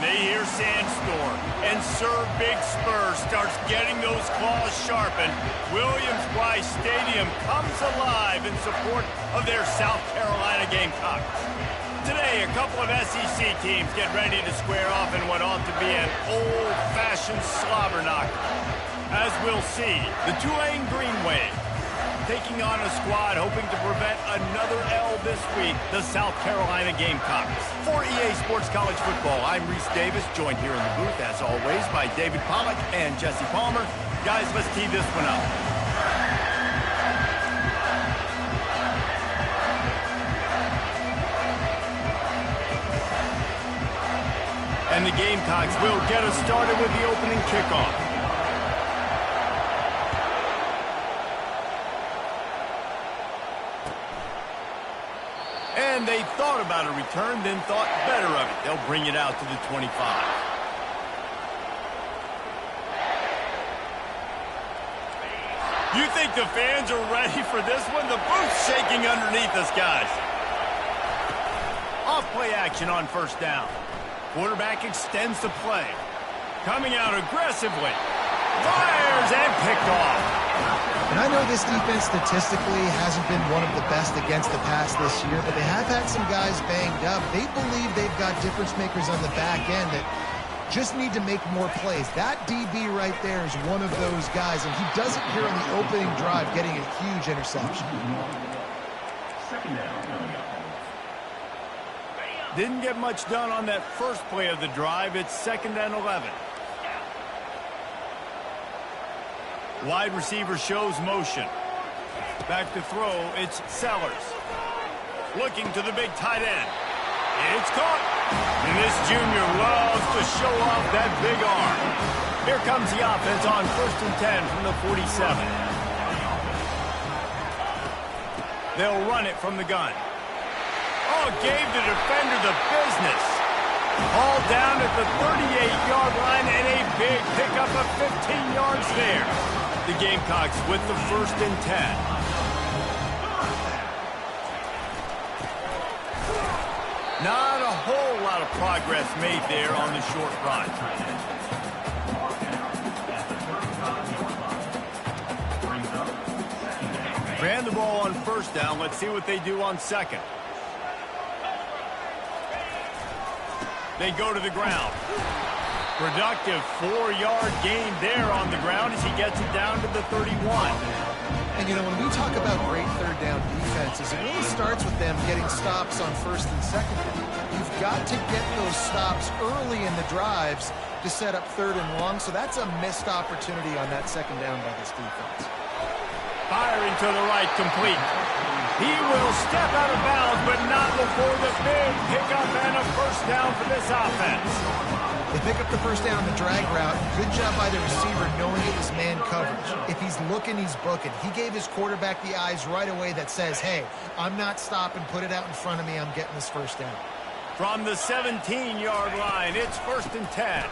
they hear Sandstorm, and Sir Big Spur starts getting those claws sharpened. Williams-Brice Stadium comes alive in support of their South Carolina Gamecocks. Today, a couple of SEC teams get ready to square off in what ought to be an old-fashioned slobber knocker. As we'll see, the Tulane Green Wave taking on a squad hoping to prevent another L this week, the South Carolina Gamecocks. For EA Sports College Football, I'm Reese Davis, joined here in the booth, as always, by David Pollack and Jesse Palmer. Guys, let's tee this one up. And the Gamecocks will get us started with the opening kickoff. And they thought about a return, then thought better of it. They'll bring it out to the 25. You think the fans are ready for this one? The booth's shaking underneath us, guys. Off play action on first down. Quarterback extends the play. Coming out aggressively. Fires and picked off. And I know this defense statistically hasn't been one of the best against the pass this year, but they have had some guys banged up. They believe they've got difference makers on the back end that just need to make more plays. That DB right there is one of those guys, and he does it here on the opening drive, getting a huge interception. Didn't get much done on that first play of the drive. It's 2nd and 11. Wide receiver shows motion. Back to throw, it's Sellers. Looking to the big tight end. It's caught. And this junior loves to show off that big arm. Here comes the offense on 1st and 10 from the 47. They'll run it from the gun. Oh, gave the defender the business. All down at the 38-yard line and a big pickup of 15 yards there. The Gamecocks with the 1st and 10. Not a whole lot of progress made there on the short run. Ran the ball on first down. Let's see what they do on second. They go to the ground. Productive 4-yard gain there on the ground as he gets it down to the 31. And, you know, when we talk about great third down defenses, it really starts with them getting stops on 1st and 2nd. You've got to get those stops early in the drives to set up 3rd and long, so that's a missed opportunity on that 2nd down by this defense. Firing to the right, complete. He will step out of bounds, but not before the big pickup and a first down for this offense. They pick up the first down on the drag route. Good job by the receiver knowing it was man coverage. If he's looking, he's booking. He gave his quarterback the eyes right away that says, hey, I'm not stopping. Put it out in front of me. I'm getting this first down. From the 17-yard line, it's 1st and 10.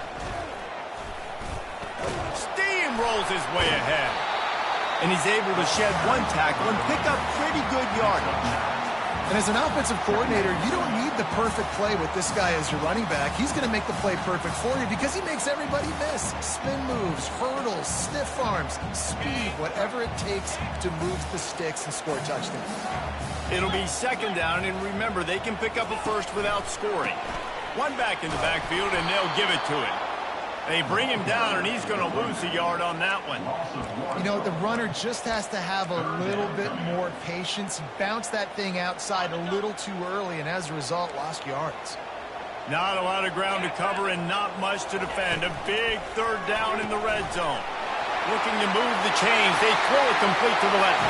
Steamrolls his way ahead. And he's able to shed one tackle and pick up pretty good yardage. And as an offensive coordinator, you don't need the perfect play with this guy as your running back. He's going to make the play perfect for you because he makes everybody miss. Spin moves, hurdles, stiff arms, speed, whatever it takes to move the sticks and score touchdowns. It'll be 2nd down, and remember, they can pick up a first without scoring. One back in the backfield, and they'll give it to him. They bring him down, and he's going to lose a yard on that one. You know, the runner just has to have a little bit more patience. Bounce that thing outside a little too early, and as a result, lost yards. Not a lot of ground to cover and not much to defend. A big 3rd down in the red zone. Looking to move the chains. They throw it complete to the left.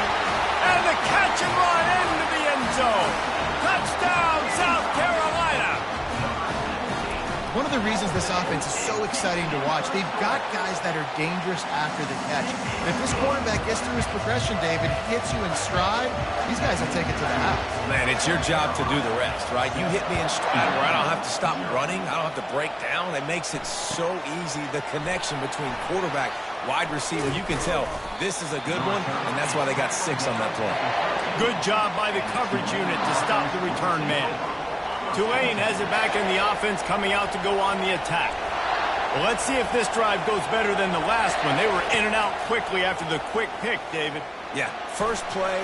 And the catch and run into the end zone. Touchdown, South Carolina. One of the reasons this offense is so exciting to watch, they've got guys that are dangerous after the catch. And if this quarterback gets through his progression, David, hits you in stride, these guys will take it to the house. Man, it's your job to do the rest, right? You hit me in stride where I don't have to stop running. I don't have to break down. It makes it so easy, the connection between quarterback, wide receiver. You can tell this is a good one, and that's why they got 6 on that play. Good job by the coverage unit to stop the return man. Tulane has it back in the offense, coming out to go on the attack. Well, let's see if this drive goes better than the last one. They were in and out quickly after the quick pick, David. Yeah, first play,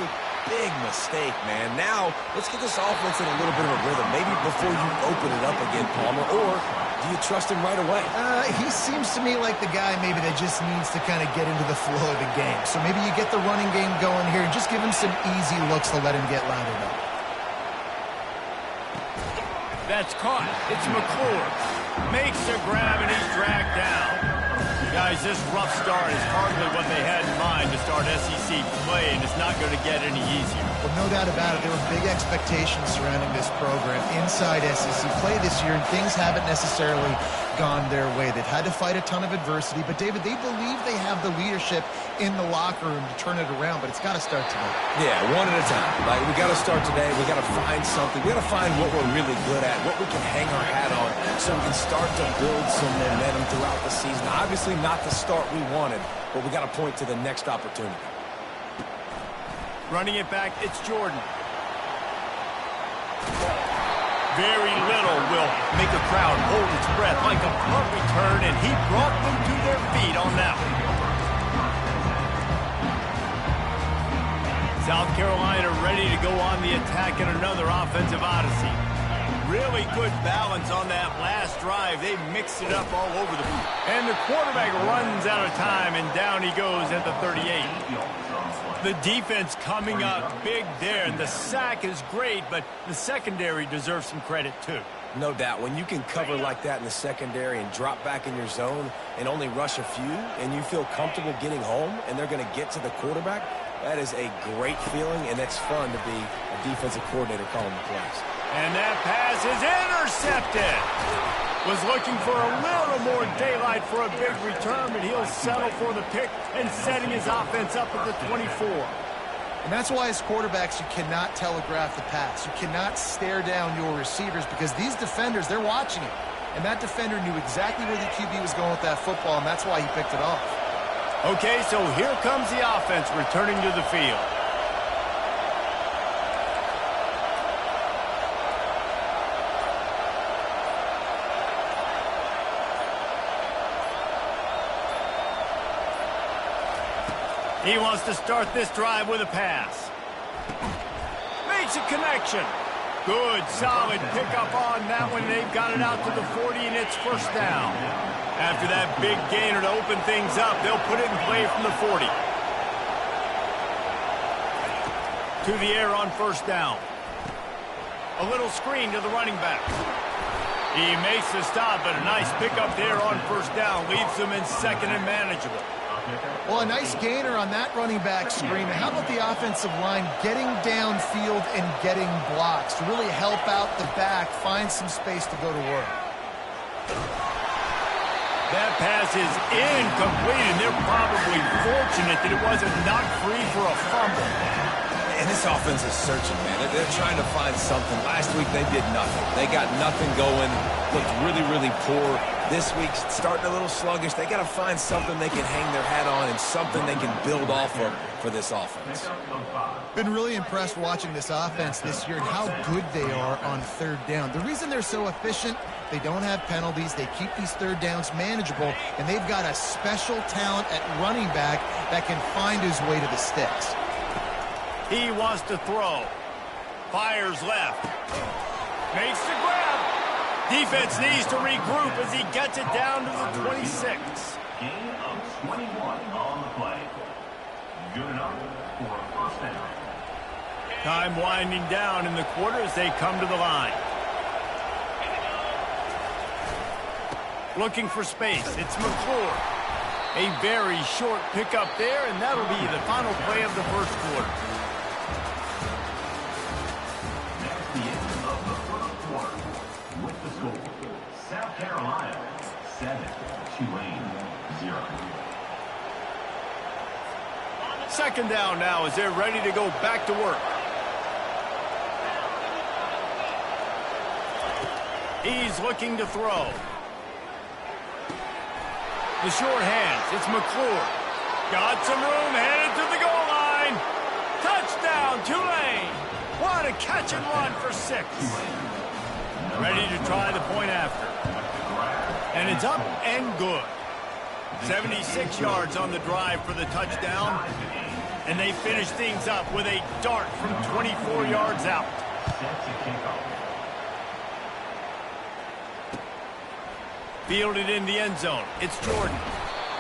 big mistake, man. Now, let's get this offense in a little bit of a rhythm. Maybe before you open it up again, Palmer, or do you trust him right away? He seems to me like the guy maybe that just needs to kind of get into the flow of the game. So maybe you get the running game going here and just give him some easy looks to let him get lathered up. That's caught. It's McClure. Makes a grab, and he's dragged down. Guys, this rough start is hardly what they had in mind to start SEC play, and it's not going to get any easier. Well, no doubt about it. There were big expectations surrounding this program inside SEC play this year, and things haven't necessarily gone their way. They've had to fight a ton of adversity, but, David, they believe they have the leadership in the locker room to turn it around, but it's got to start today. Yeah, one at a time. Like, we got to start today. We got to find something. We got to find what we're really good at, what we can hang our hat on, so we can start to build some momentum throughout the season. Obviously not the start we wanted, but we got to point to the next opportunity. Running it back, it's Jordan. Very little will make a crowd hold its breath like a punt return, and he brought them to their feet on that one. South Carolina ready to go on the attack in another offensive odyssey. Really good balance on that last drive. They mixed it up all over the field. And the quarterback runs out of time, and down he goes at the 38. The defense coming up big there, and the sack is great, but the secondary deserves some credit too. No doubt. When you can cover like that in the secondary and drop back in your zone and only rush a few, and you feel comfortable getting home, and they're going to get to the quarterback, that is a great feeling, and it's fun to be a defensive coordinator calling the plays. And that pass is intercepted. Was looking for a little more daylight for a big return, but he'll settle for the pick and setting his offense up at the 24. And that's why as quarterbacks you cannot telegraph the pass. You cannot stare down your receivers because these defenders, they're watching it. And that defender knew exactly where the QB was going with that football, and that's why he picked it off. Okay, so here comes the offense returning to the field. He wants to start this drive with a pass. Makes a connection. Good, solid pickup on that one. They've got it out to the 40, and it's first down. After that big gainer to open things up, they'll put it in play from the 40. To the air on first down. A little screen to the running back. He makes the stop, but a nice pickup there on first down. Leaves them in second and manageable. Well, a nice gainer on that running back screen. How about the offensive line getting downfield and getting blocks to really help out the back, find some space to go to work? That pass is incomplete, and they're probably fortunate that it wasn't knocked free for a fumble. And this offense is searching, man. They're trying to find something. Last week, they did nothing. They got nothing going, looked really, really poor. This week, starting a little sluggish. They got to find something they can hang their hat on and something they can build off of for this offense. Been really impressed watching this offense this year and how good they are on third down. The reason they're so efficient, they don't have penalties. They keep these third downs manageable, and they've got a special talent at running back that can find his way to the sticks. He wants to throw. Fires left. Makes the grab. Defense needs to regroup as he gets it down to the 26. Gain of 21 on the play. Good enough for a first down. Time winding down in the quarter as they come to the line. Looking for space. It's McClure. A very short pickup there, and that'll be the final play of the first quarter. The end of the first quarter with the score. South Carolina 7, Tulane 0. Second down now as they're ready to go back to work. He's looking to throw. The short hands. It's McClure. Got some room, headed to the goal line. Touchdown, Tulane. What a catch and run for 6. Ready to try the point after. And it's up and good. 76 yards on the drive for the touchdown. And they finish things up with a dart from 24 yards out. Fielded in the end zone. It's Jordan.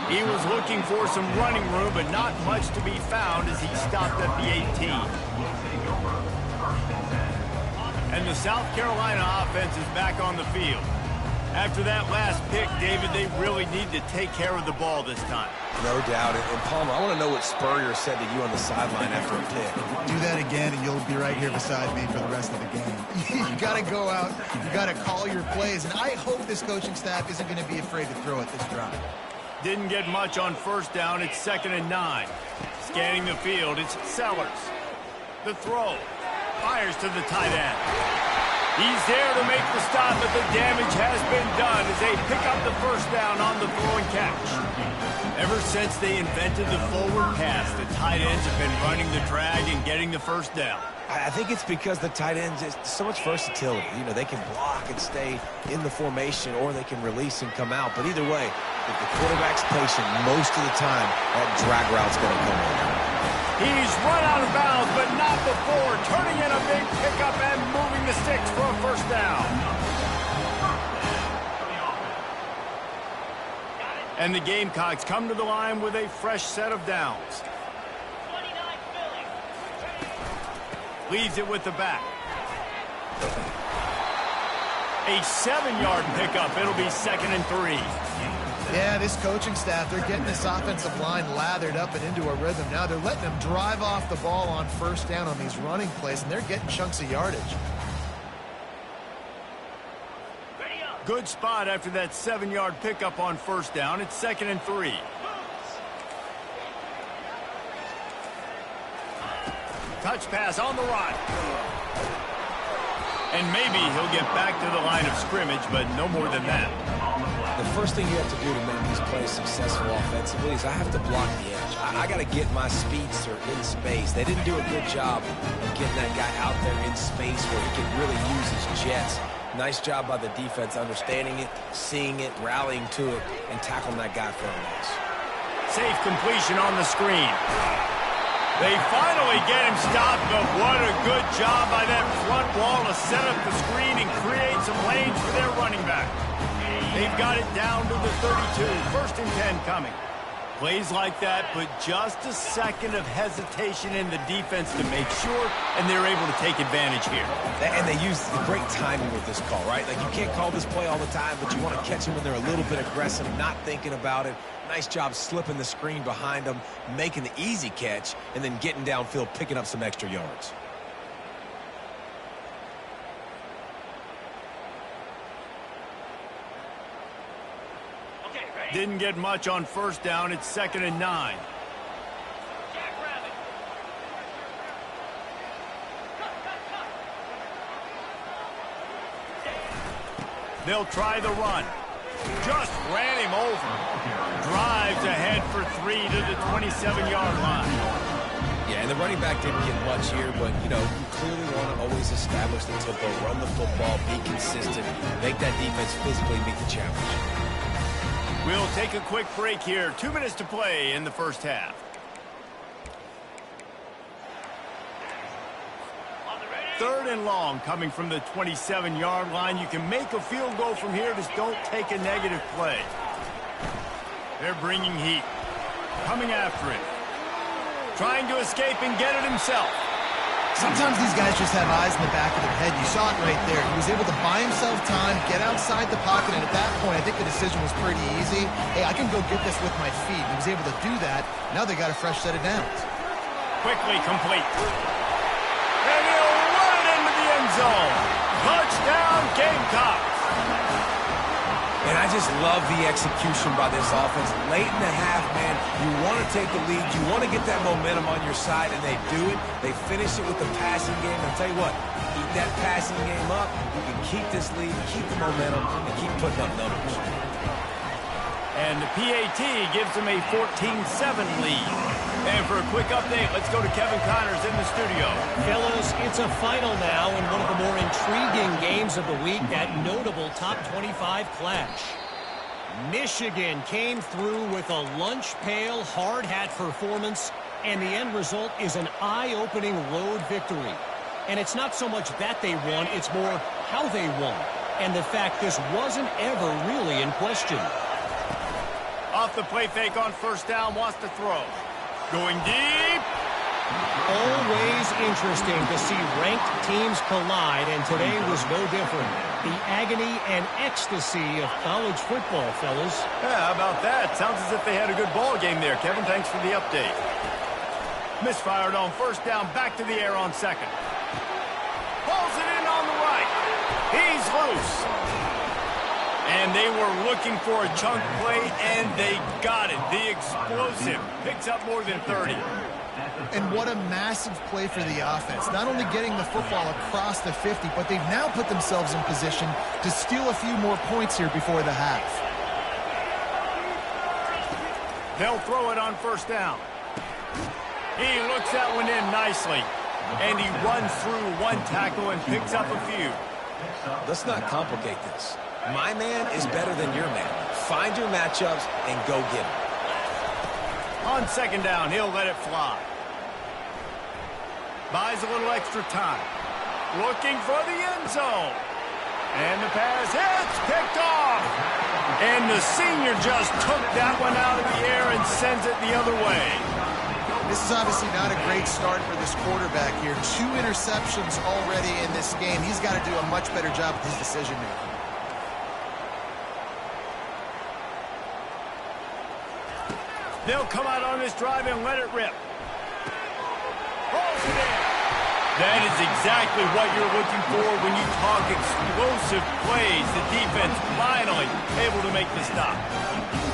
He was looking for some running room, but not much to be found as he stopped at the 18. And the South Carolina offense is back on the field. After that last pick, David, they really need to take care of the ball this time. No doubt. And Palmer, I want to know what Spurrier said to you on the sideline after a pick. Do that again, and you'll be right here beside me for the rest of the game. You got to go out. You got to call your plays. And I hope this coaching staff isn't going to be afraid to throw it this drive. Didn't get much on first down. It's 2nd and 9. Scanning the field, it's Sellers. The throw. Fires to the tight end. He's there to make the stop, but the damage has been done as they pick up the first down on the throw and catch. Ever since they invented the forward pass, the tight ends have been running the drag and getting the first down. I think it's because the tight ends, it's so much versatility. You know, they can block and stay in the formation, or they can release and come out. But either way, if the quarterback's patient most of the time, that drag route's going to come in. He's run out of bounds, but not before turning in a big pickup and moving the sticks for a first down. And the Gamecocks come to the line with a fresh set of downs. Leaves it with the back. A 7-yard pickup. It'll be 2nd and 3. Yeah, this coaching staff, they're getting this offensive line lathered up and into a rhythm. Now they're letting them drive off the ball on first down on these running plays, and they're getting chunks of yardage. Good spot after that 7-yard pickup on first down. It's 2nd and 3. Touch pass on the run. And maybe he'll get back to the line of scrimmage, but no more than that. The first thing you have to do to make these plays successful offensively is I have to block the edge. I got to get my speedster in space. They didn't do a good job of getting that guy out there in space where he can really use his jets. Nice job by the defense understanding it, seeing it, rallying to it, and tackling that guy for a loss. Safe completion on the screen. They finally get him stopped, but what a good job by that front wall to set up the screen and create some lanes for their running back. They've got it down to the 32. 1st and 10 coming. Plays like that, but just a second of hesitation in the defense to make sure, and they're able to take advantage here. And they use the great timing with this call, right? Like, you can't call this play all the time, but you want to catch them when they're a little bit aggressive, not thinking about it. Nice job slipping the screen behind them, making the easy catch, and then getting downfield, picking up some extra yards. Didn't get much on first down. It's 2nd and 9. They'll try the run. Just ran him over. Drives ahead for 3 to the 27-yard line. Yeah, and the running back didn't get much here, but, you know, you clearly want to always establish the tempo, run the football, be consistent, make that defense physically meet the challenge. We'll take a quick break here. 2 minutes to play in the first half. Third and long coming from the 27-yard line. You can make a field goal from here. Just don't take a negative play. They're bringing heat. Coming after it. Trying to escape and get it himself. Sometimes these guys just have eyes in the back of their head. You saw it right there. He was able to buy himself time, get outside the pocket, and at that point, I think the decision was pretty easy. Hey, I can go get this with my feet. He was able to do that. Now they got a fresh set of downs. Quickly complete. And he'll run it into the end zone. Touchdown, Gamecocks. And I just love the execution by this offense. Late in the half, man, you want to take the lead. You want to get that momentum on your side, and they do it. They finish it with the passing game. I'll tell you what, keep that passing game up. You can keep this lead, keep the momentum, and keep putting up numbers. And the PAT gives them a 14-7 lead. And for a quick update, let's go to Kevin Connors in the studio. Fellas, it's a final now in one of the more intriguing games games of the week, that notable top 25 clash. Michigan came through with a lunch pail hard hat performance, and the end result is an eye-opening road victory. And it's not so much that they won, it's more how they won, and the fact this wasn't ever really in question. Off the play fake on first down, wants to throw. Going deep. Always interesting to see ranked teams collide, and today was no different. The agony and ecstasy of college football, fellas. Yeah, how about that? Sounds as if they had a good ball game there. Kevin, thanks for the update. Misfired on first down, back to the air on second. Pulls it in on the right. He's loose. And they were looking for a chunk play, and they got it. The explosive picks up more than 30. And what a massive play for the offense. Not only getting the football across the 50, but they've now put themselves in position to steal a few more points here before the half. They'll throw it on first down. He looks that one in nicely. And he runs through one tackle and picks up a few. Let's not complicate this. My man is better than your man. Find your matchups and go get them. On second down, he'll let it fly. Buys a little extra time. Looking for the end zone. And the pass hits, picked off. And the senior just took that one out of the air and sends it the other way. This is obviously not a great start for this quarterback here. 2 interceptions already in this game. He's got to do a much better job with his decision-making. They'll come out on this drive and let it rip. Rolls it in. That is exactly what you're looking for when you talk explosive plays. The defense finally able to make the stop.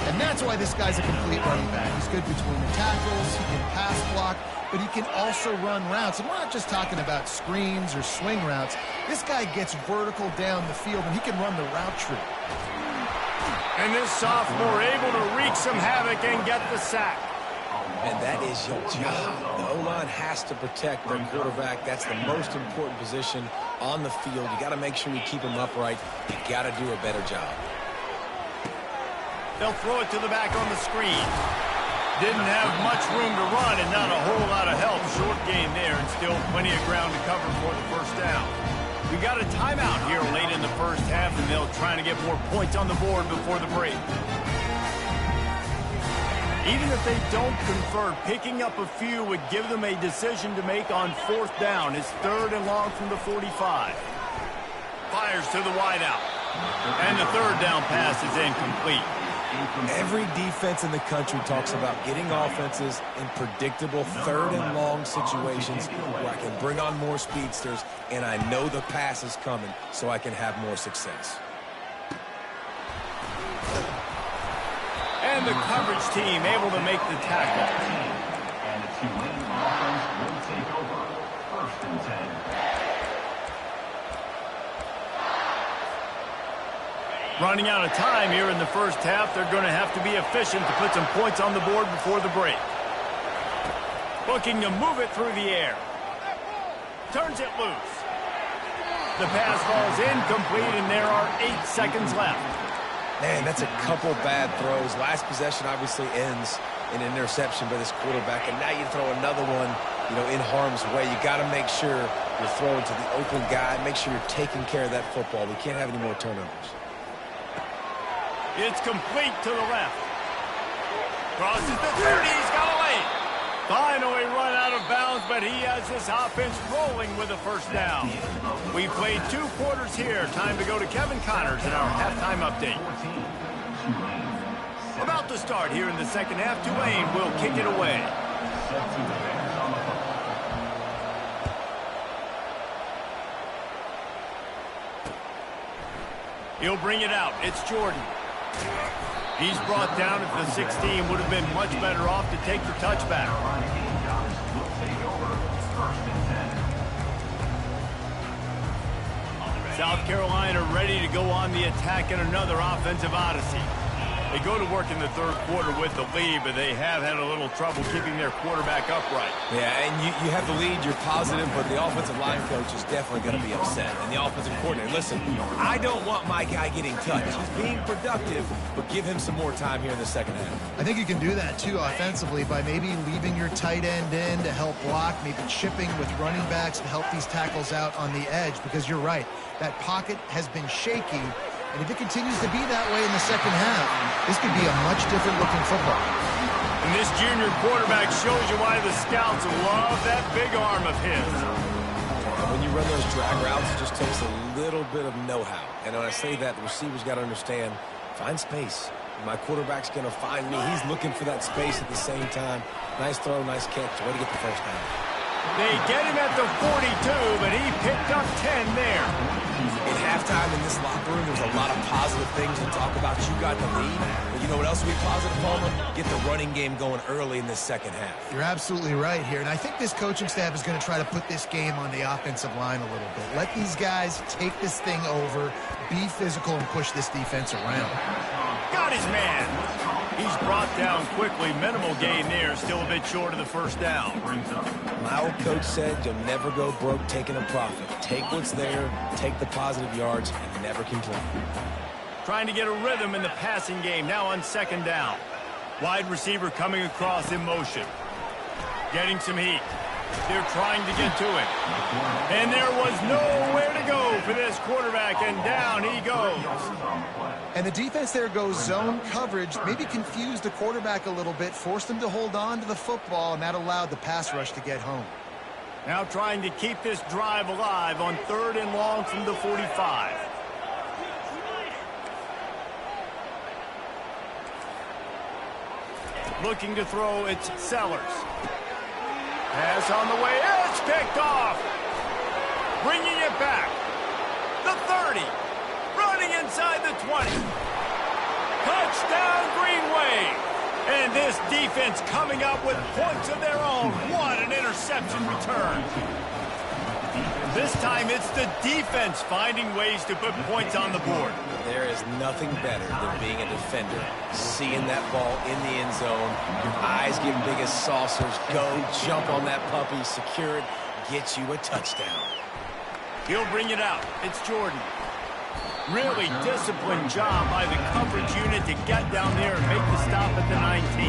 And that's why this guy's a complete running back. He's good between the tackles, he can pass block, but he can also run routes. And we're not just talking about screens or swing routes. This guy gets vertical down the field, and he can run the route tree. And this sophomore able to wreak some havoc and get the sack. And that is your job. The O-line has to protect their quarterback. That's the most important position on the field. You got to make sure you keep him upright. You got to do a better job. They'll throw it to the back on the screen. Didn't have much room to run and not a whole lot of help. Short gain there and still plenty of ground to cover for the first down. We got a timeout here late in the first half, and they'll try to get more points on the board before the break. Even if they don't convert, picking up a few would give them a decision to make on fourth down. It's 3rd and long from the 45. Fires to the wideout. And the 3rd down pass is incomplete. Every defense in the country talks about getting offenses in predictable 3rd and long situations where I can bring on more speedsters and I know the pass is coming so I can have more success. And the coverage team able to make the tackle. And the Tulane offense will take over. 1st and 10. Running out of time here in the first half. They're going to have to be efficient to put some points on the board before the break. Looking to move it through the air. Turns it loose. The pass falls incomplete, and there are 8 seconds left. Man, that's a couple bad throws. Last possession obviously ends in an interception by this quarterback, and now you throw another one, in harm's way. You got to make sure you're throwing to the open guy. Make sure you're taking care of that football. We can't have any more turnovers. It's complete to the left. Crosses the 30. He's got a lane. Finally run out of bounds, but he has this offense rolling with a first down. We played 2 quarters here. Time to go to Kevin Connors in our halftime update. About to start here in the second half. Tulane will kick it away. He'll bring it out. It's Jordan. He's brought down at the 16. Would have been much better off to take the touchback. South Carolina ready to go on the attack in another offensive odyssey. They go to work in the third quarter with the lead, but they have had a little trouble keeping their quarterback upright. Yeah, and you have the lead, you're positive, but the offensive line coach is definitely going to be upset. And the offensive coordinator, listen, I don't want my guy getting touched. He's being productive, but give him some more time here in the second half. I think you can do that, too, offensively, by maybe leaving your tight end in to help block, maybe chipping with running backs to help these tackles out on the edge, because you're right, that pocket has been shaky. And if it continues to be that way in the second half, this could be a much different looking football. And this junior quarterback shows you why the scouts love that big arm of his. When you run those drag routes, it just takes a little bit of know-how. And when I say that, the receiver's got to understand, find space. My quarterback's going to find me. He's looking for that space at the same time. Nice throw, nice catch. Way to get the first down. They get him at the 42, but he picked up 10 there. In halftime in this locker room, there's a lot of positive things to talk about. You got the lead, but you know what else will be positive, Palmer? Get the running game going early in this second half. You're absolutely right here, and I think this coaching staff is going to try to put this game on the offensive line a little bit. Let these guys take this thing over, be physical, and push this defense around. Got his man. He's brought down quickly. Minimal gain there. Still a bit short of the first down. My old coach said you'll never go broke taking a profit. Take what's there, take the positive yards, and never complain. Trying to get a rhythm in the passing game. Now on second down. Wide receiver coming across in motion. Getting some heat. They're trying to get to him. And there was nowhere to go for this quarterback, and down he goes. And the defense there goes zone coverage, maybe confused the quarterback a little bit, forced him to hold on to the football, and that allowed the pass rush to get home. Now trying to keep this drive alive on third and long from the 45. Looking to throw, it's Sellers. Pass on the way, it's picked off. Bringing it back. The 30. Running inside the 20. Touchdown, Green Wave. And this defense coming up with points of their own. What an interception return. This time it's the defense finding ways to put points on the board. There is nothing better than being a defender. Seeing that ball in the end zone, your eyes get big as saucers. Go, jump on that puppy, secure it, get you a touchdown. He'll bring it out. It's Jordan. Really disciplined job by the coverage unit to get down there and make the stop at the 19.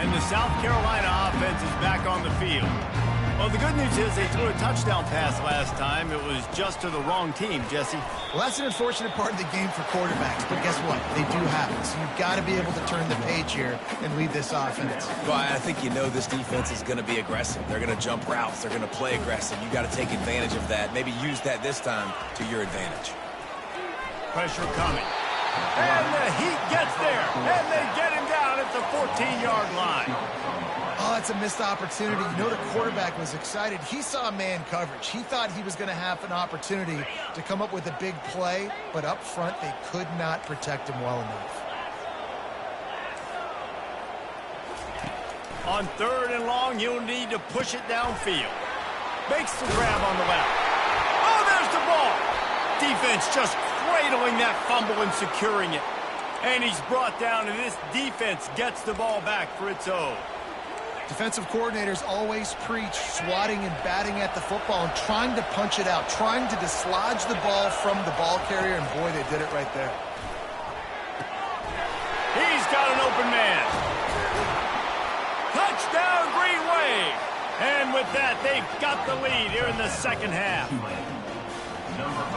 And the South Carolina offense is back on the field. Well, the good news is they threw a touchdown pass last time. It was just to the wrong team, Jesse. Well, that's an unfortunate part of the game for quarterbacks, but guess what? They do happen. So you've got to be able to turn the page here and lead this offense. Well, I think you know this defense is going to be aggressive. They're going to jump routes. They're going to play aggressive. You got to take advantage of that. Maybe use that this time to your advantage. Pressure coming. And the heat gets there. And they get him down at the 14-yard line. Oh, it's a missed opportunity. You know the quarterback was excited. He saw man coverage. He thought he was going to have an opportunity to come up with a big play, but up front they could not protect him well enough. On third and long, you'll need to push it downfield. Makes the grab on the left. Oh, there's the ball. Defense just cradling that fumble and securing it. And he's brought down, and this defense gets the ball back for its own. Defensive coordinators always preach swatting and batting at the football and trying to punch it out, trying to dislodge the ball from the ball carrier, and boy, they did it right there. He's got an open man. Touchdown, Green Wave. And with that, they've got the lead here in the second half.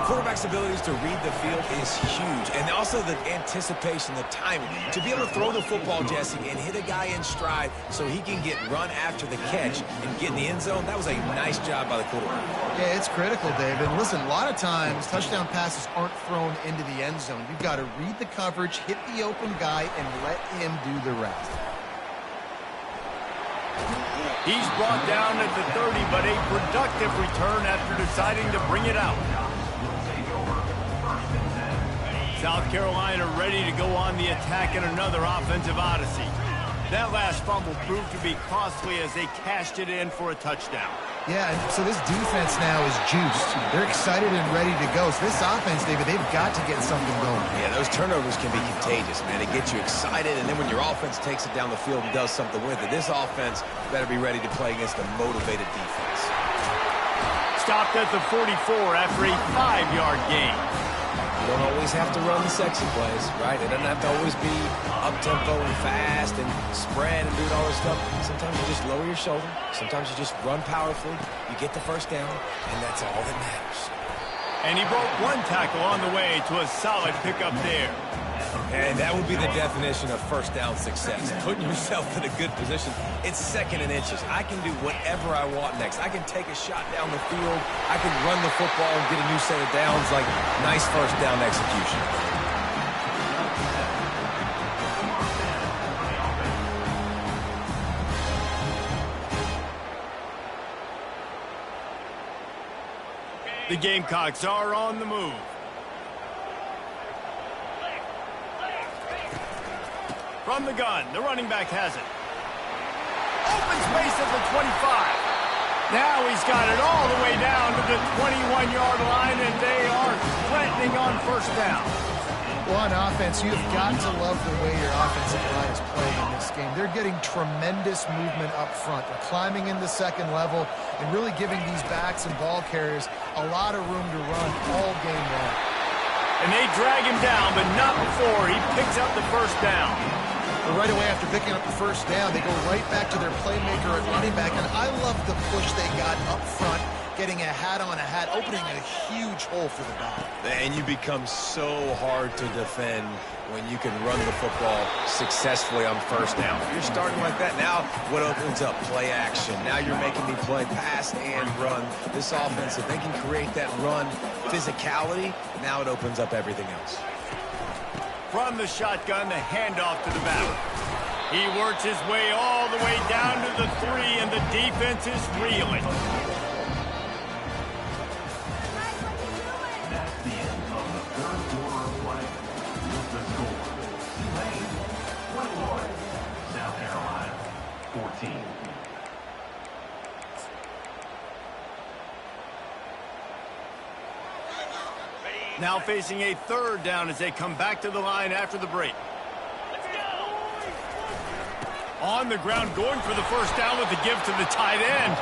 Quarterback's abilities to read the field is huge, and also the anticipation, the timing. To be able to throw the football, Jesse, and hit a guy in stride so he can get run after the catch and get in the end zone, that was a nice job by the quarterback. Yeah, it's critical, David. Listen, a lot of times touchdown passes aren't thrown into the end zone. You've got to read the coverage, hit the open guy, and let him do the rest. He's brought down at the 30, but a productive return after deciding to bring it out. South Carolina ready to go on the attack in another offensive odyssey. That last fumble proved to be costly as they cashed it in for a touchdown. Yeah, and so this defense now is juiced. They're excited and ready to go. So this offense, David, they've got to get something going. Yeah, those turnovers can be contagious, man. It gets you excited, and then when your offense takes it down the field and does something with it, this offense better be ready to play against a motivated defense. Stopped at the 44 after a 5-yard gain. You don't always have to run the sexy plays, right? It doesn't have to always be up-tempo and fast and spread and doing all this stuff. Sometimes you just lower your shoulder. Sometimes you just run powerfully. You get the first down, and that's all that matters. And he broke one tackle on the way to a solid pickup there. And that would be the definition of first down success. Putting yourself in a good position. It's second and inches. I can do whatever I want next. I can take a shot down the field. I can run the football and get a new set of downs. Like, nice first down execution. The Gamecocks are on the move. From the gun, the running back has it. Open space at the 25. Now he's got it all the way down to the 21-yard line, and they are threatening on first down. Well, on offense, you've got to love the way your offensive line is playing in this game. They're getting tremendous movement up front. They're climbing in the second level and really giving these backs and ball carriers a lot of room to run all game long. And they drag him down, but not before he picks up the first down. But right away after picking up the first down, they go right back to their playmaker at running back. And I love the push they got up front, getting a hat on a hat, opening a huge hole for the back. And you become so hard to defend when you can run the football successfully on first down. If you're starting like that, now what opens up? Play action. Now you're making me play pass and run. This offense, if they can create that run physicality, now it opens up everything else. From the shotgun, the handoff to the back. He works his way all the way down to the 3, and the defense is reeling. That's the end of the third quarter of play. With the score, Tulane 21, South Carolina 14. Now facing a third down as they come back to the line after the break. On the ground, going for the first down with the give to the tight end.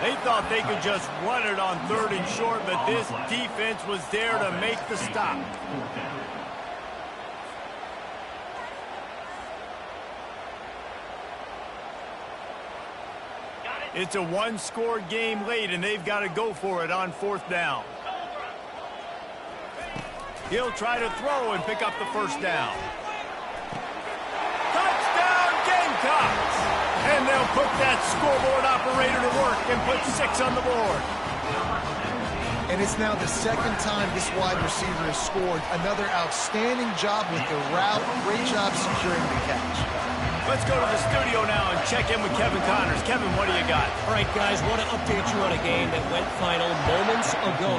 They thought they could just run it on third and short, but this defense was there to make the stop. It's a one-score game late, and they've got to go for it on fourth down. He'll try to throw and pick up the first down. Touchdown, Gamecocks! And they'll put that scoreboard operator to work and put 6 on the board. And it's now the second time this wide receiver has scored. Another outstanding job with the route. Great job securing the catch. Let's go to the studio now and check in with Kevin Connors. Kevin, what do you got? All right, guys, want to update you on a game that went final moments ago.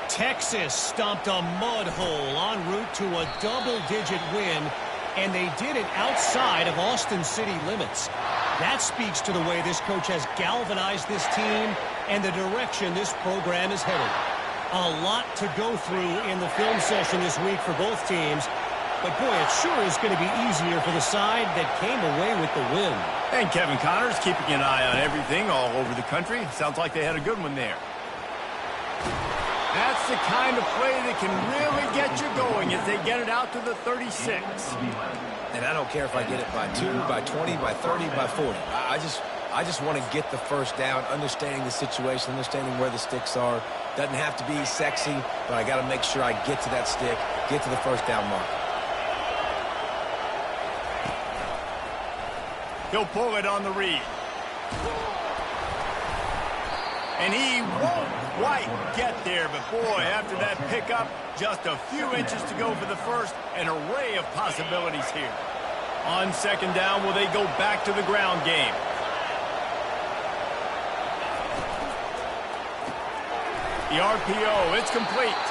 Texas stomped a mud hole en route to a double-digit win, and they did it outside of Austin City limits. That speaks to the way this coach has galvanized this team and the direction this program is headed. A lot to go through in the film session this week for both teams, but boy, it sure is going to be easier for the side that came away with the win. And Kevin Connors keeping an eye on everything all over the country. Sounds like they had a good one there. That's the kind of play that can really get you going as they get it out to the 36. And I don't care if I get it by 2, by 20, by 30, by 40. I just want to get the first down, understanding the situation, understanding where the sticks are. Doesn't have to be sexy, but I got to make sure I get to that stick, get to the first down mark. He'll pull it on the read. And he won't quite get there, but boy, after that pickup, just a few inches to go for the first, an array of possibilities here. On second down, will they go back to the ground game? The RPO, it's complete.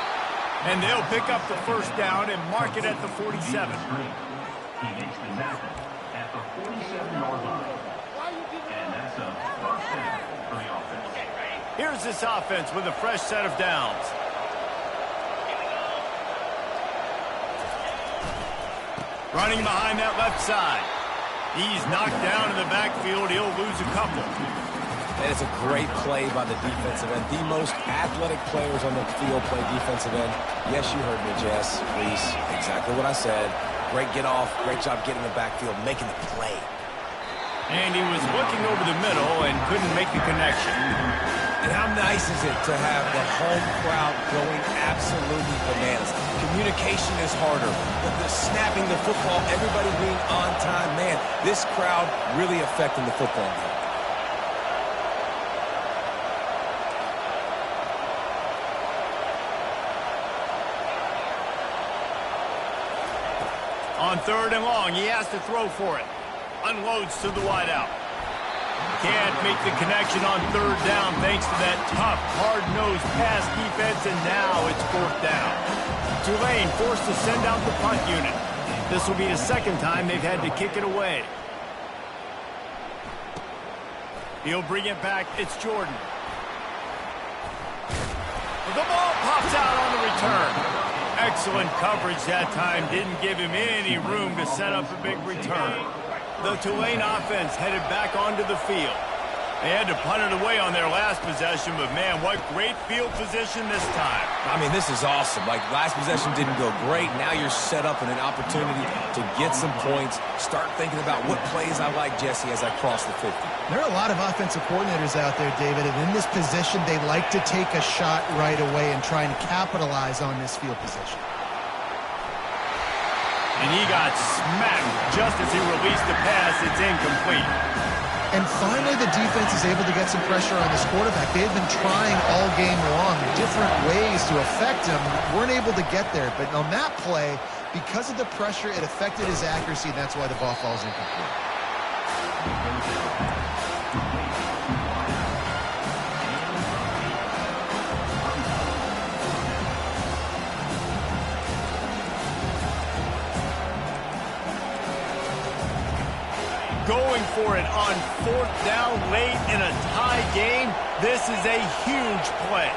And they'll pick up the first down and mark it at the 47. He makes the tackle at the 47-yard line. And that's a first down for the offense. Here's this offense with a fresh set of downs. Running behind that left side. He's knocked down in the backfield. He'll lose a couple. And it's a great play by the defensive end. The most athletic players on the field play defensive end. Yes, you heard me, Jess. Please, exactly what I said. Great get off. Great job getting the backfield, making the play. And he was looking over the middle and couldn't make the connection. And how nice is it to have the home crowd going absolutely bananas? Communication is harder. The snapping the football, everybody being on time. Man, this crowd really affecting the football game. On 3rd and long, he has to throw for it. Unloads to the wideout. Can't make the connection on 3rd down thanks to that tough, hard-nosed pass defense, and now it's 4th down. Tulane forced to send out the punt unit. This will be the second time they've had to kick it away. He'll bring it back. It's Jordan. The ball pops out on the return. Excellent coverage that time. Didn't give him any room to set up a big return. The Tulane offense headed back onto the field. They had to punt it away on their last possession, but man, what great field position this time. I mean, this is awesome. Like, last possession didn't go great. Now you're set up in an opportunity to get some points. Start thinking about what plays I like, Jesse, as I cross the 50. There are a lot of offensive coordinators out there, David, and in this position, they like to take a shot right away and try and capitalize on this field position. And he got smacked just as he released the pass. It's incomplete. And finally, the defense is able to get some pressure on this quarterback. They've been trying all game long different ways to affect him. Weren't able to get there. But on that play, because of the pressure, it affected his accuracy, and that's why the ball falls incomplete. Going for it on 4th down late in a tie game. This is a huge play.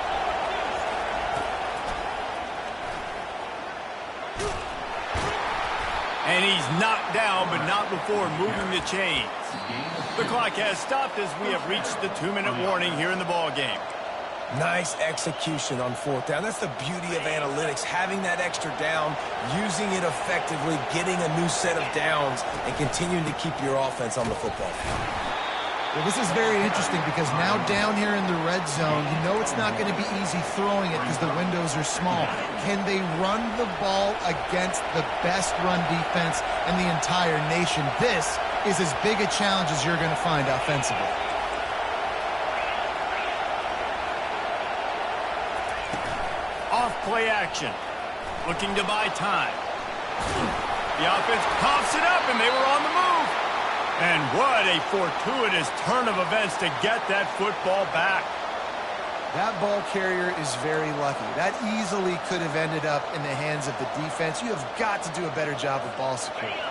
And he's knocked down, but not before moving the chains. The clock has stopped as we have reached the 2-minute warning here in the ball game. Nice execution on 4th down. That's the beauty of analytics, having that extra down, using it effectively, getting a new set of downs, and continuing to keep your offense on the football field. Well, this is very interesting because now down here in the red zone, you know it's not going to be easy throwing it because the windows are small. Can they run the ball against the best run defense in the entire nation? This is as big a challenge as you're going to find offensively. Play action. Looking to buy time. The offense pops it up, and they were on the move. And what a fortuitous turn of events to get that football back. That ball carrier is very lucky. That easily could have ended up in the hands of the defense. You have got to do a better job of ball security.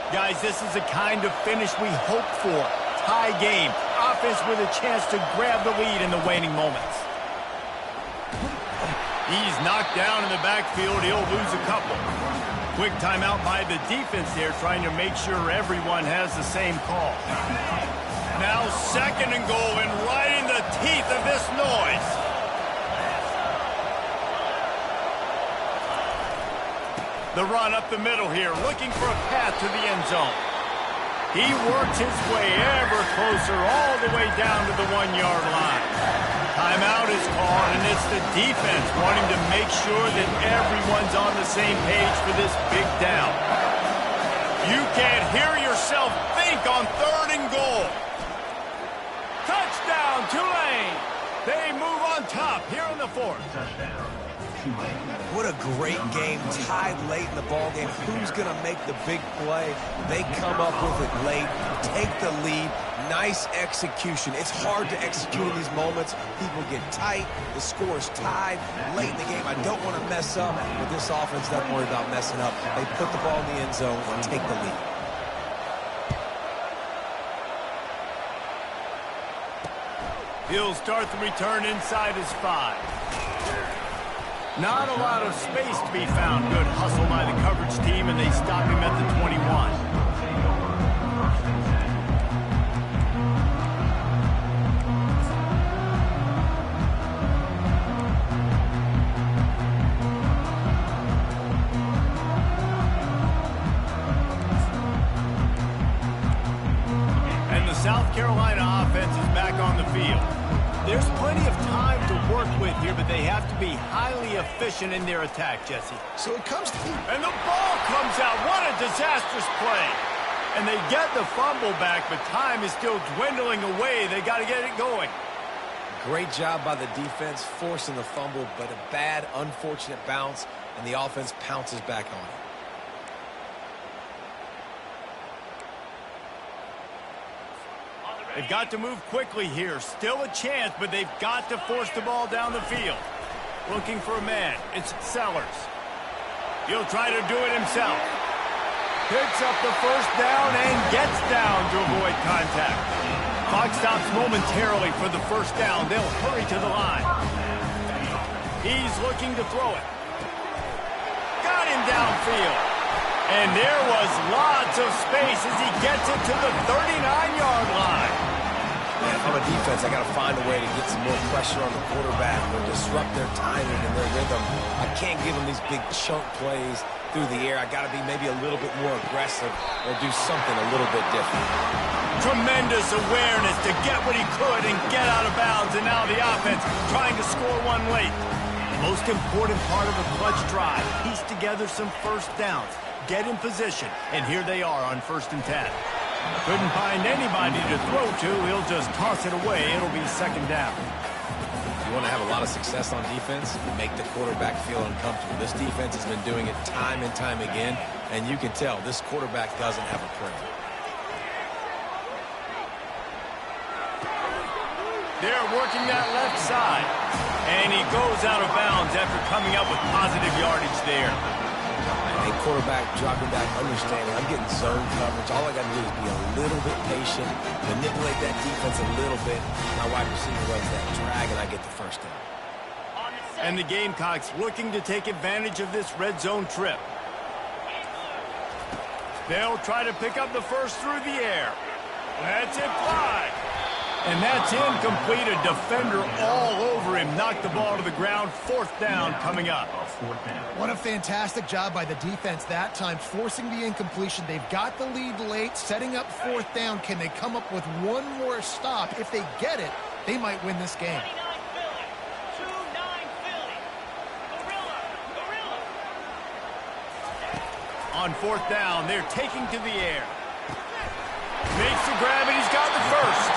Guys, this is the kind of finish we hope for. Tie game. Offense with a chance to grab the lead in the waning moments. He's knocked down in the backfield. He'll lose a couple. Quick timeout by the defense there, trying to make sure everyone has the same call. Now 2nd and goal, and right in the teeth of this noise. The run up the middle here, looking for a path to the end zone. He works his way ever closer, all the way down to the 1-yard line. Timeout is called, and it's the defense wanting to make sure that everyone's on the same page for this big down. You can't hear yourself think on 3rd and goal. Touchdown, Tulane. They move on top here in the 4th. Touchdown, Tulane. What a great game, tied late in the ball game. Who's going to make the big play? They come up with it late, take the lead. Nice execution. It's hard to execute in these moments. People get tight. The score is tied late in the game. I don't want to mess up, but this offense doesn't worry about messing up. They put the ball in the end zone and take the lead. He'll start the return inside his 5. Not a lot of space to be found. Good hustle by the coverage team, and they stop him at the 21. And the South Carolina offense is back on the field. There's plenty of time to work with here, but they have to be highly efficient in their attack, Jesse. So it comes to... And the ball comes out. What a disastrous play. And they get the fumble back, but time is still dwindling away. They got to get it going. Great job by the defense forcing the fumble, but a bad, unfortunate bounce, and the offense pounces back on it. They've got to move quickly here. Still a chance, but they've got to force the ball down the field. Looking for a man. It's Sellers. He'll try to do it himself. Picks up the first down and gets down to avoid contact. Clock stops momentarily for the first down. They'll hurry to the line. He's looking to throw it. Got him downfield. And there was lots of space as he gets it to the 39-yard line. Man, from a defense, I got to find a way to get some more pressure on the quarterback or disrupt their timing and their rhythm. I can't give them these big chunk plays through the air. I got to be maybe a little bit more aggressive or do something a little bit different. Tremendous awareness to get what he could and get out of bounds, and now the offense trying to score one late. The most important part of a clutch drive, piece together some first downs. Get in position, and here they are on 1st and 10. Couldn't find anybody to throw to. He'll just toss it away. It'll be 2nd down. You want to have a lot of success on defense, make the quarterback feel uncomfortable. This defense has been doing it time and time again, and you can tell this quarterback doesn't have a prayer. They're working that left side, and he goes out of bounds after coming up with positive yardage there. A quarterback dropping back, understanding I'm getting zone coverage. All I got to do is be a little bit patient, manipulate that defense a little bit. My wide receiver runs that drag, and I get the first down. And the Gamecocks looking to take advantage of this red zone trip. They'll try to pick up the first through the air. That's it, fly. And that's incomplete. A defender all over him. Knocked the ball to the ground. 4th down coming up. What a fantastic job by the defense that time, forcing the incompletion. They've got the lead late, setting up 4th down. Can they come up with one more stop? If they get it, they might win this game. On 4th down, they're taking to the air. Makes the grab, and he's got the first.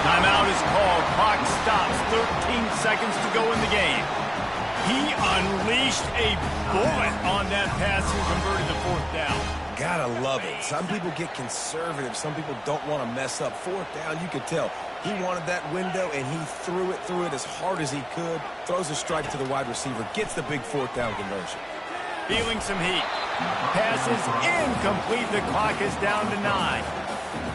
Timeout is called. Clock stops. 13 seconds to go in the game. He unleashed a bullet on that pass and converted the 4th down. Gotta love it. Some people get conservative. Some people don't want to mess up. 4th down, you could tell. He wanted that window, and he threw it as hard as he could. Throws a strike to the wide receiver. Gets the big 4th down conversion. Feeling some heat. Pass is incomplete. The clock is down to 9.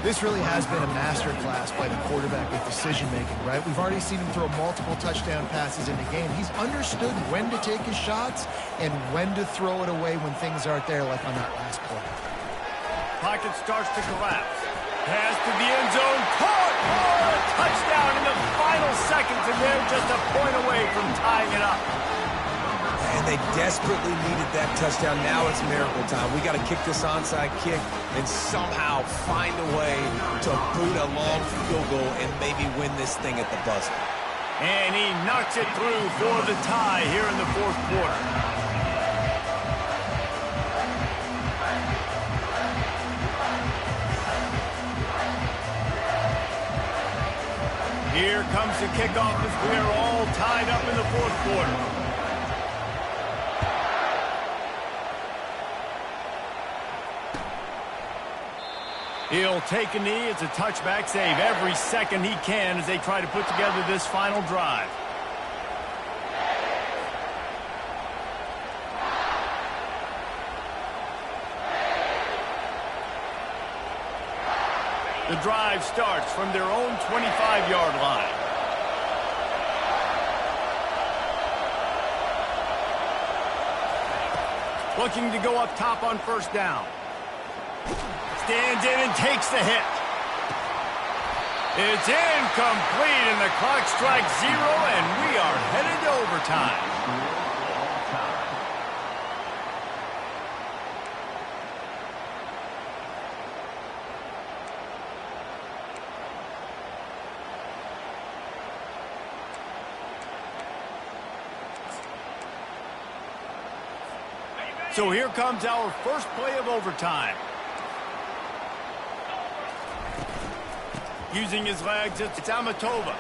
This really has been a master class by the quarterback with decision-making, right? We've already seen him throw multiple touchdown passes in the game. He's understood when to take his shots and when to throw it away when things aren't there, like on that last play. Pocket starts to collapse. Pass to the end zone. Caught! Oh, a touchdown in the final seconds, and they're just a point away from tying it up. And they desperately needed that touchdown. Now it's miracle time. We got to kick this onside kick and somehow find a way to boot a long field goal and maybe win this thing at the buzzer. And he knocks it through for the tie here in the 4th quarter. Here comes the kickoff as we are all tied up in the 4th quarter. He'll take a knee. It's a touchback save every second he can as they try to put together this final drive. The drive starts from their own 25-yard line. Looking to go up top on first down. Stands in and takes the hit. It's incomplete, and the clock strikes 0, and we are headed to overtime. So here comes our first play of overtime. Using his legs, it's Amatova.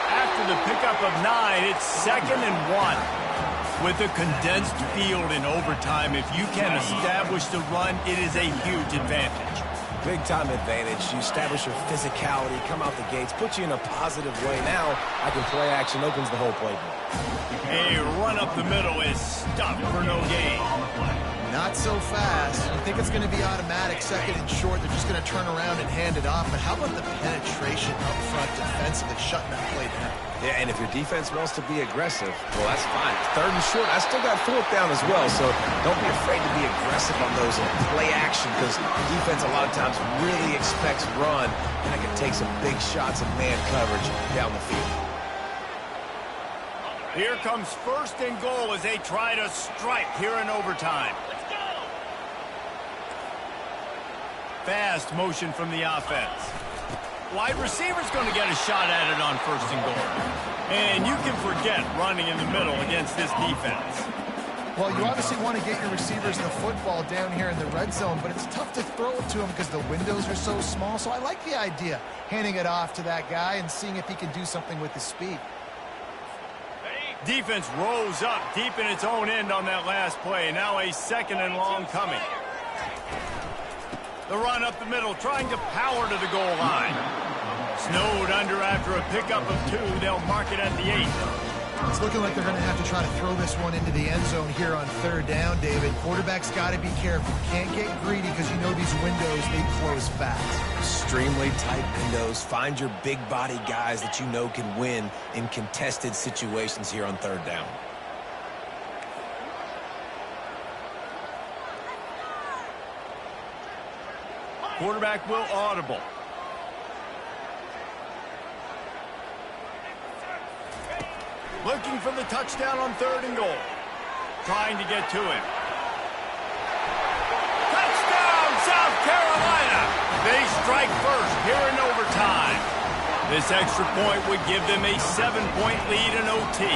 After the pickup of 9, it's 2nd and 1. With a condensed field in overtime, if you can establish the run, it is a huge advantage. Big-time advantage. You establish your physicality, come out the gates, put you in a positive way. Now, I can play action, opens the whole playbook. A run up the middle is stuffed for no gain. Not so fast. You think it's going to be automatic, 2nd and short. They're just going to turn around and hand it off. But how about the penetration up front defensively, shutting that play down? Yeah, and if your defense wants to be aggressive, well, that's fine. 3rd and short, I still got 4th down as well. So don't be afraid to be aggressive on those and play action, because defense a lot of times really expects run, and it can take some big shots and man coverage down the field. Here comes 1st and goal as they try to strike here in overtime. Fast motion from the offense. Wide receiver's going to get a shot at it on 1st and goal. And you can forget running in the middle against this defense. Well, you obviously want to get your receivers the football down here in the red zone, but it's tough to throw it to them because the windows are so small. So I like the idea, handing it off to that guy and seeing if he can do something with his speed. Defense rose up deep in its own end on that last play. Now a 2nd and long coming. The run up the middle, trying to power to the goal line. Snowed under after a pickup of 2. They'll mark it at the 8. It's looking like they're going to have to try to throw this one into the end zone here on 3rd down, David. Quarterback's got to be careful. Can't get greedy because you know these windows, they close fast. Extremely tight windows. Find your big body guys that you know can win in contested situations here on 3rd down. Quarterback will audible. Looking for the touchdown on 3rd and goal. Trying to get to him. Touchdown, South Carolina! They strike first here in overtime. This extra point would give them a 7-point lead in OT.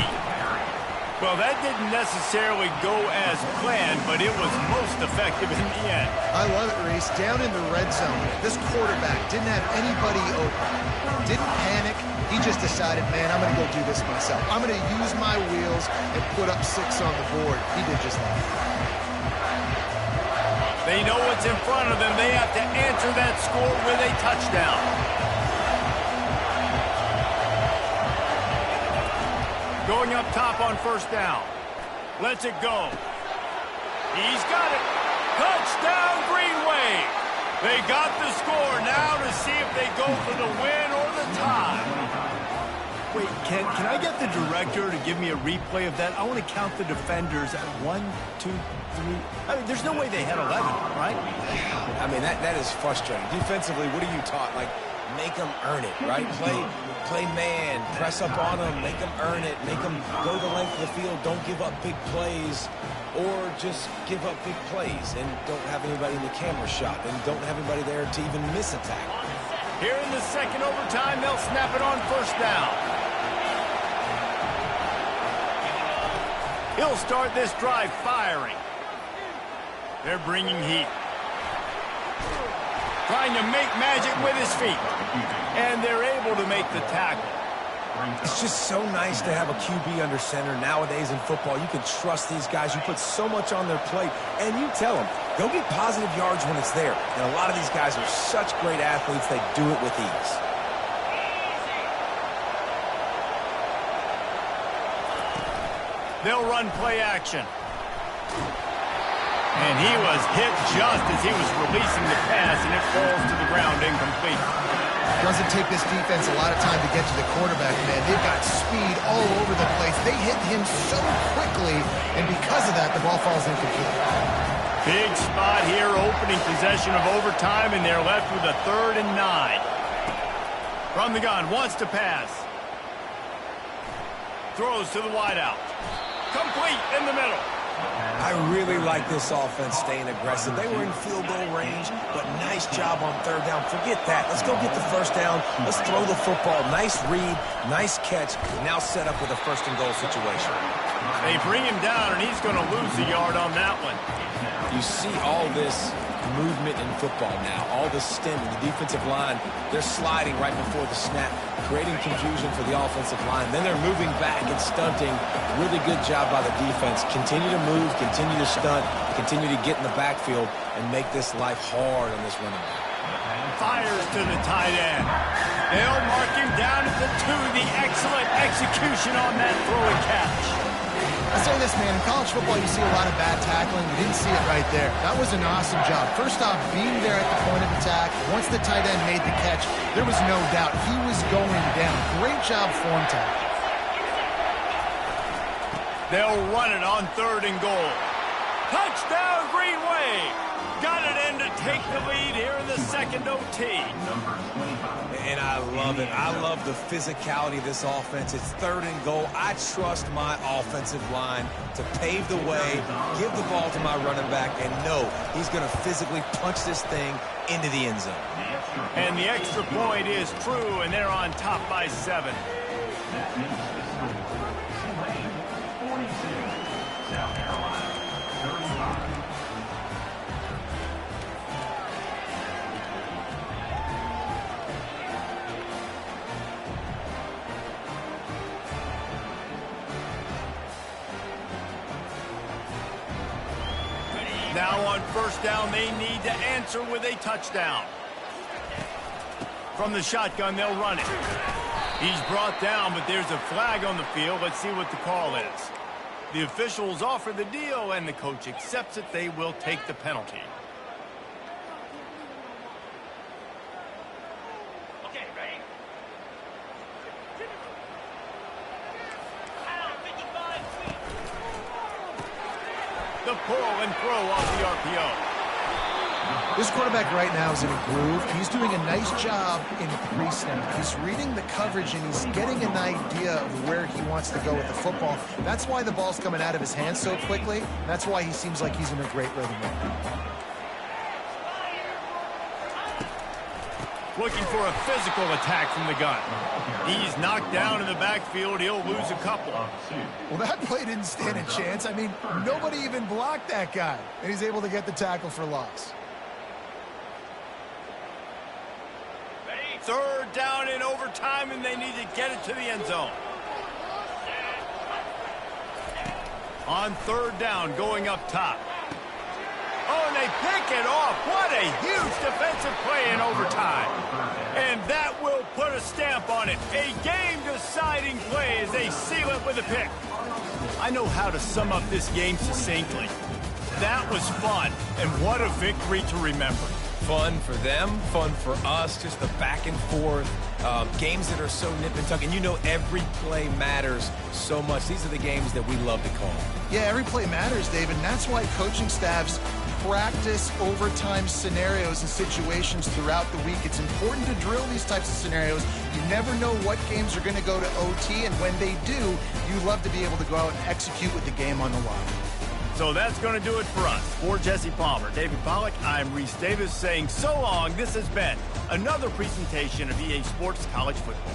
Well, that didn't necessarily go as planned, but it was most effective in the end. I love it, Reese. Down in the red zone, this quarterback didn't have anybody open. Didn't panic. He just decided, man, I'm going to go do this myself. I'm going to use my wheels and put up 6 on the board. He did just that. They know what's in front of them. They have to answer that score with a touchdown. Going up top on 1st down. Lets it go. He's got it. Touchdown, Green Wave. They got the score. Now to see if they go for the win or the tie. Wait, can I get the director to give me a replay of that? I want to count the defenders at 1, 2, 3. I mean, there's no way they had 11, right? I mean, that is frustrating. Defensively, what are you taught? Like, make them earn it, right? Play man, press up on them, make them earn it, make them go the length of the field, don't give up big plays, or just give up big plays and don't have anybody in the camera shot and don't have anybody there to even miss a tackle. Here in the 2nd overtime, they'll snap it on 1st down. He'll start this drive firing. They're bringing heat. Trying to make magic with his feet. And they're able to make the tackle. It's just so nice to have a QB under center nowadays in football. You can trust these guys. You put so much on their plate, and you tell them, go get positive yards when it's there. And a lot of these guys are such great athletes, they do it with ease. They'll run play action. And he was hit just as he was releasing the pass, and it falls to the ground incomplete. Doesn't take this defense a lot of time to get to the quarterback, man. They've got speed all over the place. They hit him so quickly, and because of that, the ball falls incomplete. Big spot here, opening possession of overtime, and they're left with a 3rd and 9. From the gun, wants to pass. Throws to the wideout. Complete in the middle. I really like this offense staying aggressive. They were in field goal range, but nice job on 3rd down. Forget that. Let's go get the 1st down. Let's throw the football. Nice read, nice catch. Now set up with a 1st and goal situation. They bring him down, and he's going to lose a yard on that one. You see all this movement in football now. All the stem in the defensive line. They're sliding right before the snap, creating confusion for the offensive line. Then they're moving back and stunting. Really good job by the defense. Continue to move, continue to stunt, continue to get in the backfield and make this life hard on this running back. Fires to the tight end. They'll mark him down at the 2. The excellent execution on that throw and catch. I say this, man, in college football you see a lot of bad tackling. You didn't see it right there. That was an awesome job. First off, being there at the point of attack. Once the tight end made the catch, there was no doubt he was going down. Great job form tackle. They'll run it on 3rd and goal. Touchdown, Green Wave! Got it in to take the lead here in the 2nd OT. And I love it. I love the physicality of this offense. It's 3rd and goal. I trust my offensive line to pave the way, give the ball to my running back, and know he's going to physically punch this thing into the end zone. And the extra point is true, and they're on top by 7. That makes the score Tulane 42, South Carolina 35. Now on 1st down, they need to answer with a touchdown. From the shotgun, they'll run it. He's brought down, but there's a flag on the field. Let's see what the call is. The officials offer the deal, and the coach accepts it. They will take the penalty. Okay, ready? The pull and throw off the RPO. This quarterback right now is in a groove. He's doing a nice job in pre-snap. He's reading the coverage, and he's getting an idea of where he wants to go with the football. That's why the ball's coming out of his hands so quickly. That's why he seems like he's in a great rhythm right now. Looking for a physical attack from the gun. He's knocked down in the backfield. He'll lose a couple. Well, that play didn't stand a chance. I mean, nobody even blocked that guy, and he's able to get the tackle for loss. 3rd down in overtime, and they need to get it to the end zone. On 3rd down, going up top. Oh, and they pick it off. What a huge defensive play in overtime. And that will put a stamp on it. A game-deciding play as they seal it with a pick. I know how to sum up this game succinctly. That was fun, and what a victory to remember. Fun for them, fun for us, just the back and forth, games that are so nip and tuck. And you know every play matters so much. These are the games that we love to call. Yeah, every play matters, David, and that's why coaching staffs practice overtime scenarios and situations throughout the week. It's important to drill these types of scenarios. You never know what games are going to go to OT, and when they do, you love to be able to go out and execute with the game on the line. So that's going to do it for us. For Jesse Palmer, David Pollack, I'm Reese Davis saying so long. This has been another presentation of EA Sports College Football.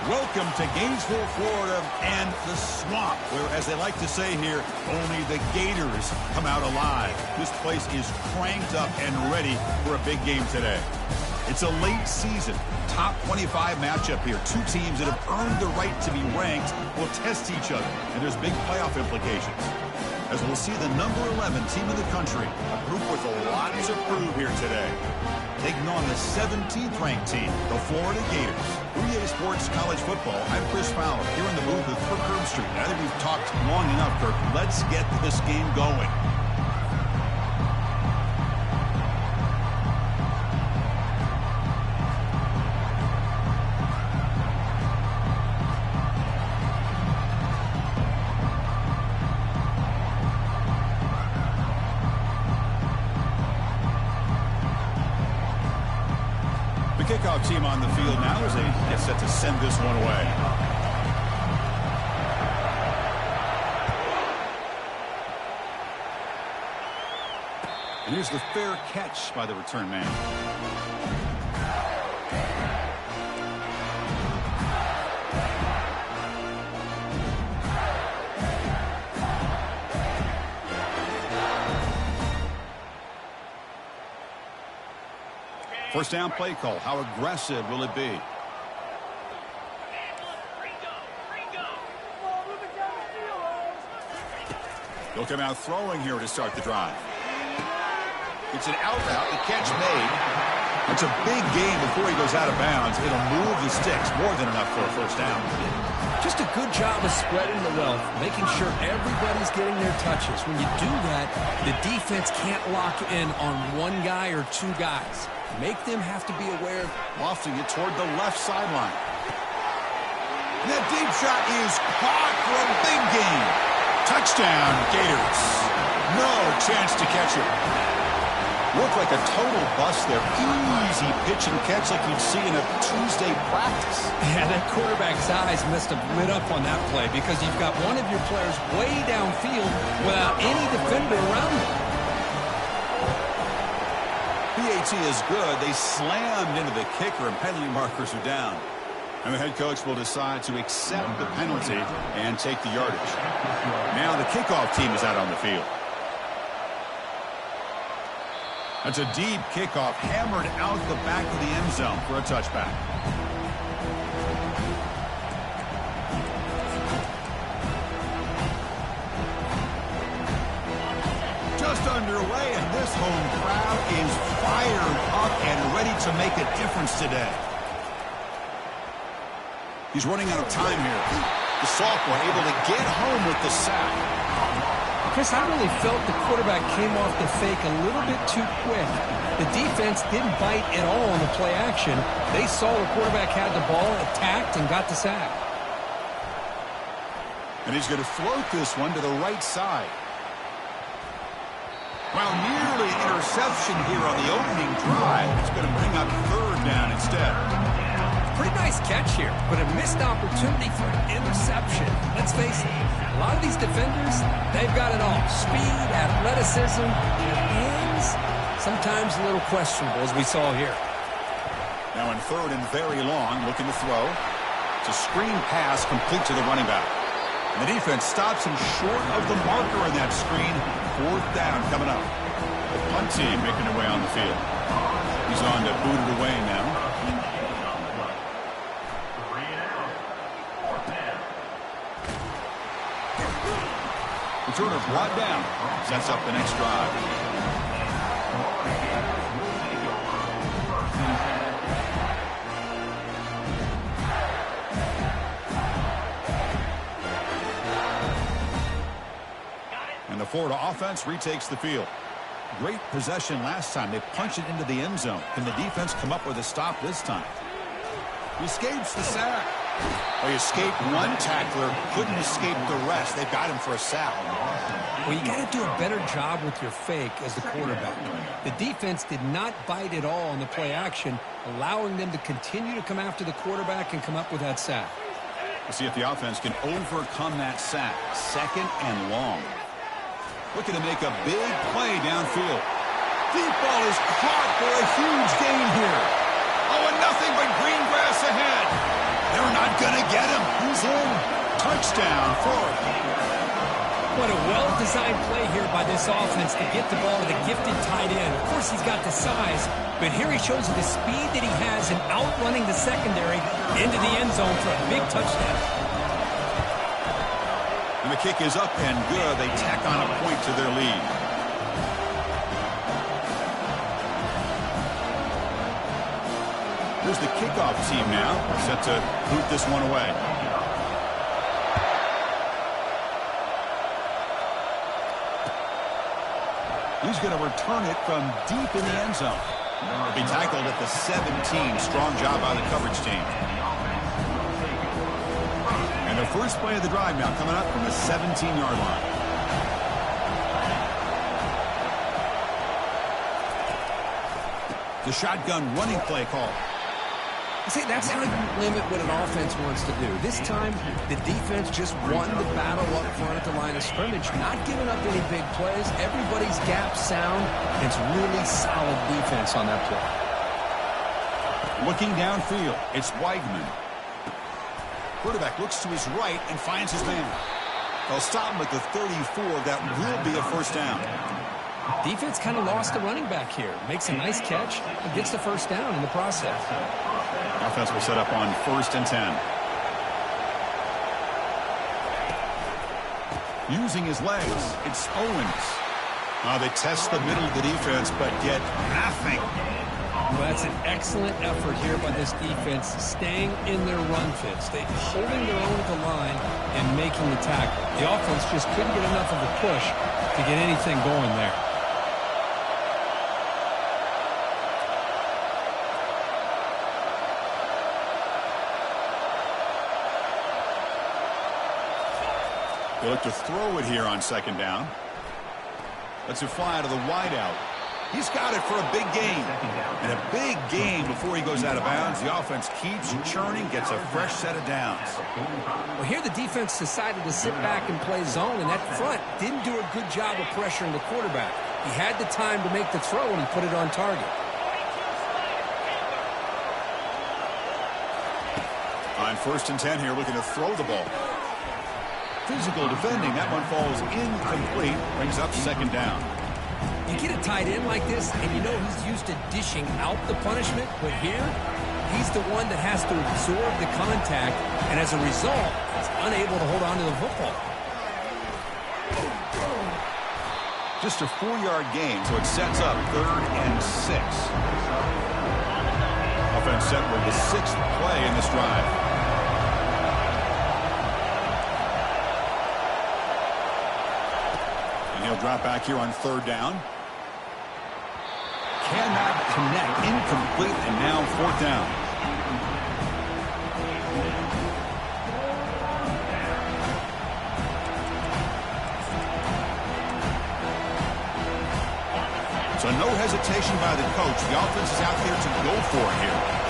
Welcome to Gainesville, Florida, and the swamp, where, as they like to say here, only the Gators come out alive. This place is cranked up and ready for a big game today. It's a late season, top 25 matchup here. Two teams that have earned the right to be ranked will test each other, and there's big playoff implications. As we'll see the number 11 team in the country, a group with a lot to prove here today. Taking on the 17th ranked team, the Florida Gators. EA Sports College Football, I'm Chris Fowler, here in the booth with Kirk Herbstreit. I think we've talked long enough, Kirk. Let's get this game going. Kickoff team on the field now as they get set to send this one away. And here's the fair catch by the return man. First down play call. How aggressive will it be? They'll come out throwing here to start the drive. It's an out route. The catch made. It's a big gain before he goes out of bounds. It'll move the sticks more than enough for a first down. Just a good job of spreading the wealth, making sure everybody's getting their touches. When you do that, the defense can't lock in on one guy or two guys. Make them have to be aware. Lofting it toward the left sideline. And that deep shot is caught for a big gain. Touchdown, Gators. No chance to catch it. Looked like a total bust there. Easy pitch and catch like you'd see in a Tuesday practice. Yeah, that quarterback's eyes must have lit up on that play because you've got one of your players way downfield without any defender around him. PAT is good. They slammed into the kicker, and penalty markers are down. And the head coach will decide to accept the penalty and take the yardage. Now the kickoff team is out on the field. That's a deep kickoff, hammered out the back of the end zone for a touchback. Just underway, and this home crowd is fired up and ready to make a difference today. He's running out of time here. The sophomore able to get home with the sack. Chris, I really felt the quarterback came off the fake a little bit too quick. The defense didn't bite at all on the play action. They saw the quarterback had the ball, attacked, and got the sack. And he's going to float this one to the right side. Well, nearly interception here on the opening drive. It's going to bring up third down instead. Pretty nice catch here, but a missed opportunity for an interception. Let's face it, a lot of these defenders, they've got it all. Speed, athleticism, hands, sometimes a little questionable, as we saw here. Now in third and very long, looking to throw. It's a screen pass complete to the running back. And the defense stops him short of the marker in that screen. Fourth down coming up. The punt team making their way on the field. He's on to boot it away now. Returner brought down. Sets up the next drive. And the Florida offense retakes the field. Great possession last time. They punch it into the end zone. Can the defense come up with a stop this time? He escapes the sack. Well, he escaped one tackler, couldn't escape the rest. They've got him for a sack. Well, you got to do a better job with your fake as the quarterback. The defense did not bite at all on the play action, allowing them to continue to come after the quarterback and come up with that sack. We'll see if the offense can overcome that sack. Second and long. Looking to make a big play downfield. Deep ball is caught for a huge gain here. Oh, and nothing but green grass ahead. They're not going to get him. He's in. Touchdown, Florida. What a well-designed play here by this offense to get the ball to the gifted tight end. Of course, he's got the size, but here he shows you the speed that he has in outrunning the secondary into the end zone for a big touchdown. And the kick is up and good. They tack on a point to their lead. Here's the kickoff team now, set to boot this one away. He's going to return it from deep in the end zone. He tackled at the 17. Strong job by the coverage team. And the first play of the drive now coming up from the 17-yard line. The shotgun running play call. See, that's how you limit what an offense wants to do. This time, the defense just won the battle up front at the line of scrimmage, not giving up any big plays. Everybody's gap sound. It's really solid defense on that play. Looking downfield, it's Weigman. Quarterback looks to his right and finds his man. They'll stop him at the 34. That will be a first down. Defense kind of lost the running back here. Makes a nice catch and gets the first down in the process. Offense will set up on 1st and 10. Using his legs, it's Owens. They test the middle of the defense, but get nothing. Well, that's an excellent effort here by this defense, staying in their run fits. They holding their own at the line and making the tackle. The offense just couldn't get enough of a push to get anything going there. They look to throw it here on 2nd down. Let's it fly to the wideout. He's got it for a big gain. And a big gain before he goes out of bounds. The offense keeps churning, gets a fresh set of downs. Well, here the defense decided to sit back and play zone, and that front didn't do a good job of pressuring the quarterback. He had the time to make the throw, and he put it on target. On 1st and 10 here, looking to throw the ball. Physical defending. That one falls incomplete. Brings up 2nd down. You get a tight end like this, and you know he's used to dishing out the punishment, but here, he's the one that has to absorb the contact, and as a result, is unable to hold on to the football. Just a 4-yard gain, so it sets up 3rd and 6. Offense set with the 6th play in this drive. And he'll drop back here on 3rd down. Cannot connect. Incomplete, and now 4th down. So no hesitation by the coach. The offense is out there to go for it here.